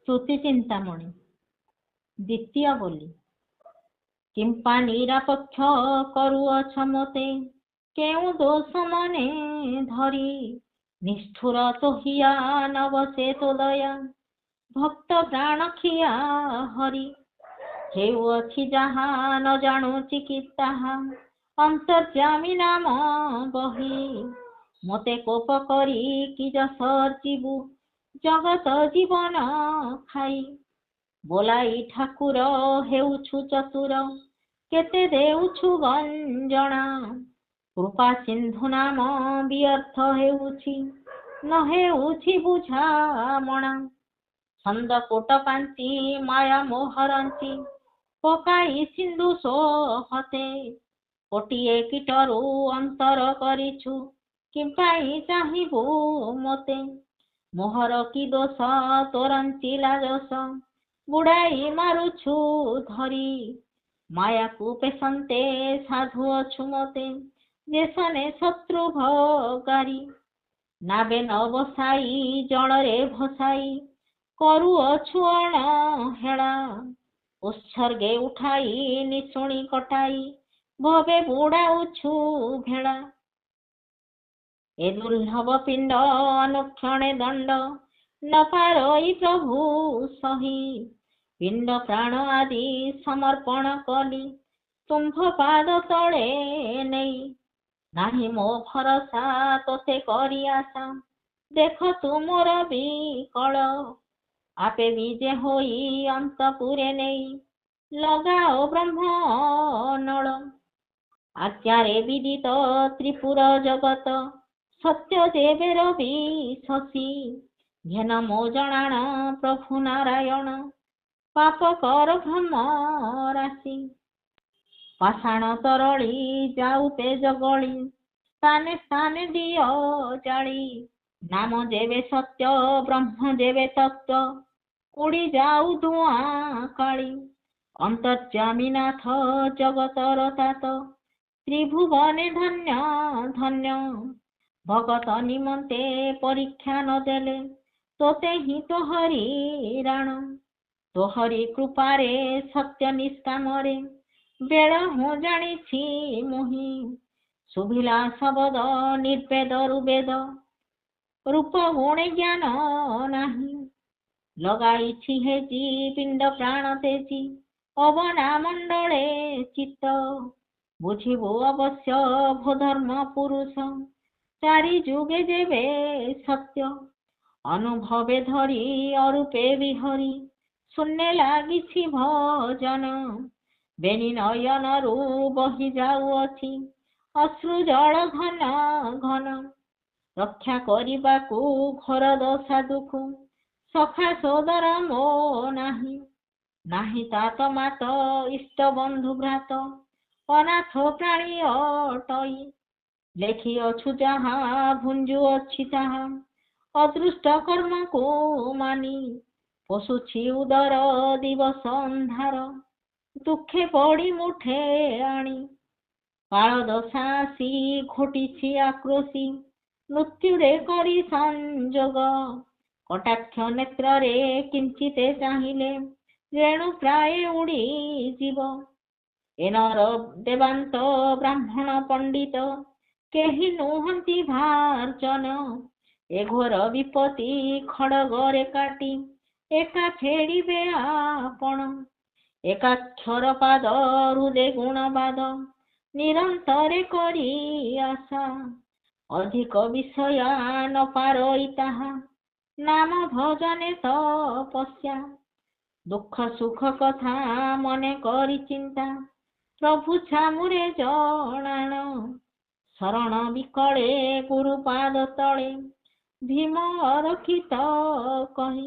ଶ୍ରୁତି ଚିନ୍ତାମଣି ଦ୍ୱିତୀୟ ବୋଲି କିମ୍ପା ନିରାପକ୍ଷ କରୁଅଛ ମୋତେ କେଉଁ ଦୋଷ ମନେ ଧରି ନିଷ୍ଠୁର ତୋହିଆ ନବସେ ତୋ ଦୟା ଭକ୍ତ ପ୍ରାଣ ଖିଆ ହରି ହେଉଅଛି ଯାହା ନ ଜାଣୁଛି କି ତାହା ଅନ୍ତର୍ଯ୍ୟାମୀ ନାମ ବହି ମୋତେ କୋପ କରି କି ଯଶର୍ଜିବୁ ଜଗତ ଜୀବନ ଖାଇ ବୋଲାଇ ଠାକୁର ହେଉଛୁ ଚତୁର କେତେ ଦେଉଛୁ ଗଞ୍ଜଣା କୃପା ସିନ୍ଧୁ ନାମ ବ୍ୟର୍ଥ ହେଉଛି ନ ହେଉଛି ବୁଝାମଣା ଛନ୍ଦ କୋଟ କାନ୍ତି ମାୟା ମୋହରନ୍ତି ପକାଇ ସିନ୍ଧୁ ସୋହତେ କୋଟିଏ କୀଟରୁ ଅନ୍ତର କରିଛୁ କିମ୍ପାଇ ଚାହିଁବୁ ମୋତେ ମୋହର କି ଦୋଷ ତୋରଞ୍ଚିଲା ଦୋଷ ବୁଡ଼ାଇ ମାରୁଛୁ ଧରି ମାୟାକୁ ପେଶନ୍ତେ ସାଧୁ ଅଛୁ ମୋତେ ଦେଶନେ ଶତ୍ରୁ ଭଗାରି ନାବେ ନ ବସାଇ ଜଳରେ ଭସାଇ କରୁଅଛୁ ଅଣହେଳା ଉତ୍ସର୍ଗେ ଉଠାଇ ନିଶୁଣି କଟାଇ ଭବେ ବୁଡ଼ାଉଛୁ ଭେଳା ଏ ଦୁର୍ଲଭ ପିଣ୍ଡ ଅନୁକ୍ଷଣେ ଦଣ୍ଡ ନ ପାରଇ ପ୍ରଭୁ ସହି ପିଣ୍ଡ ପ୍ରାଣ ଆଦି ସମର୍ପଣ କଲି ତୁମ୍ଭ ପାଦ ତଳେ ନେଇ ନାହିଁ ମୋ ଭରସା ତୋତେ କରି ଆଶା ଦେଖ ତୁମର ବିକଳ ଆପେ ବିଜେ ହୋଇ ଅନ୍ତପୁରେ ନେଇ ଲଗାଓ ବ୍ରହ୍ମ ନଳ ଆଜ୍ଞାରେ ବିଦିତ ତ୍ରିପୁର ଜଗତ ସତ୍ୟ ଦେବେର ବିଶସି ଘେନ ମୋ ଜଣାଣ ପ୍ରଭୁ ନାରାୟଣ ପାପ କର ଭ୍ରମ ରାଶି ପାଷାଣ ତରଳି ଯାଉ ତେଜ ଗଳି ସ୍ଥାନେ ସ୍ଥାନେ ଦିଅ ଜାଳି ନାମ ଯେବେ ସତ୍ୟ ବ୍ରହ୍ମ ଯେବେ ତତ୍ତ୍ୱ ଉଡ଼ି ଯାଉ ଧୂଆଁ କାଳି ଅନ୍ତର୍ଯ୍ୟାମୀ ନାଥ ଜଗତର ତାତ ତ୍ରିଭୁବନେ ଧନ୍ୟ ଧନ୍ୟ ଭଗତ ନିମନ୍ତେ ପରୀକ୍ଷା ନ ଦେଲେ ତୋତେ ହିଁ ତୋହରି ରାଣ ତୋହରି କୃପାରେ ସତ୍ୟ ନିଷ୍କାମରେ ବେଳ ମୁଁ ଜାଣିଛି ମୁହିଁ ଶୁଭିଲା ଶବଦ ନିର୍ବେଦରୁ ବେଦ ରୂପ ଗୁଣେ ଜ୍ଞାନ ନାହିଁ ଲଗାଇଛି ହେଜି ପିଣ୍ଡ ପ୍ରାଣ ତେଜି ଅବନା ମଣ୍ଡଳେ ଚିତ୍ତ ବୁଝିବୁ ଅବଶ୍ୟ ଭୋ ଧର୍ମ ପୁରୁଷ ଚାରି ଯୁଗେ ଯେବେ ସତ୍ୟ ଅନୁଭବେ ଧରି ଅରୂପେ ବିହରି ଶୂନ୍ୟ ଲାଗିଛି ଭଜନ ବେଣୀ ନୟନରୁ ବହି ଯାଉଅଛି ଅଶ୍ରୁ ଜଳ ଘନ ଘନ ରକ୍ଷା କରିବାକୁ ଘୋର ଦଶା ଦୁଃଖ ସଖା ସୋଦର ମୋ ନାହିଁ ନାହିଁ ତାତ ମାତ ଇଷ୍ଟ ବନ୍ଧୁ ଭ୍ରାତ ଅନାଥ ପ୍ରାଣୀ ଅଟଇ ଲେଖିଅଛୁ ଯାହା ଭୁଞ୍ଜୁଅଛି ତାହା ଅଦୃଷ୍ଟ କର୍ମକୁ ମାନି ପୋଷୁଛି ଉଦର ଦିବସ ଅନ୍ଧାର ଦୁଃଖେ ପଡ଼ି ମୁଠେ ଆଣି କାଳ ଦଶା ଆସି ଘୋଟିଛି ଆକ୍ରୋଶୀ ମୃତ୍ୟୁରେ କରି ସଂଯୋଗ କଟାକ୍ଷ ନେତ୍ରରେ କିଞ୍ଚିତେ ଚାହିଁଲେ ରେଣୁ ପ୍ରାୟ ଉଡ଼ି ଯିବ ଏ ନର ଦେବାନ୍ତ ବ୍ରାହ୍ମଣ ପଣ୍ଡିତ କେହି ନୁହନ୍ତି ଭାର୍ଜନ ଏ ଘୋର ବିପତ୍ତି ଖଡ଼ଗରେ କାଟି ଏକା ଫେଡ଼ିବେ ଆପଣ ଏକାକ୍ଷର ପାଦ ହୃଦେ ଗୁଣବାଦ ନିରନ୍ତରେ କରି ଆଶା ଅଧିକ ବିଷୟା ନ ପାରଇ ତାହା ନାମ ଭଜନେ ତପସ୍ୟା ଦୁଃଖ ସୁଖ କଥା ମନେ କରି ଚିନ୍ତା ପ୍ରଭୁ ଛାମୁରେ ଜଣାଣ ଶରଣ ବିକଳେ ଗୁରୁପାଦ ତଳେ ଭୀମ ଅରକ୍ଷିତ କହି